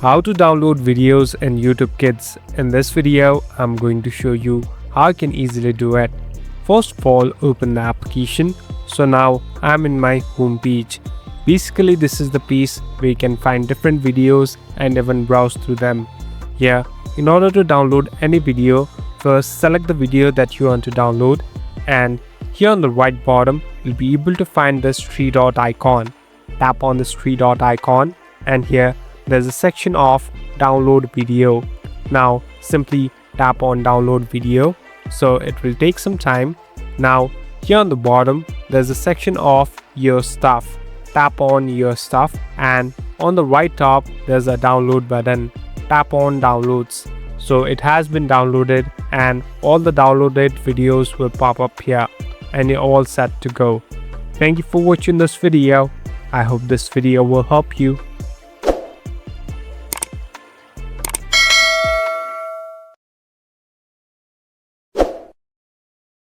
How to download videos in YouTube Kids. In this video, I'm going to show you how you can easily do it. First of all, open the application. So now I'm in my home page. Basically, this is the piece where you can find different videos and even browse through them. Here, in order to download any video, first select the video that you want to download, and here on the right bottom, you'll be able to find this three dot icon. Tap on this three dot icon, and here there's a section of download video. Now simply tap on download video, so it will take some time. Now here on the bottom there's a section of your stuff. Tap on your stuff, and on the right top there's a download button. Tap on downloads, so it has been downloaded and all the downloaded videos will pop up here and you're all set to go. Thank you for watching this video. I hope this video will help you.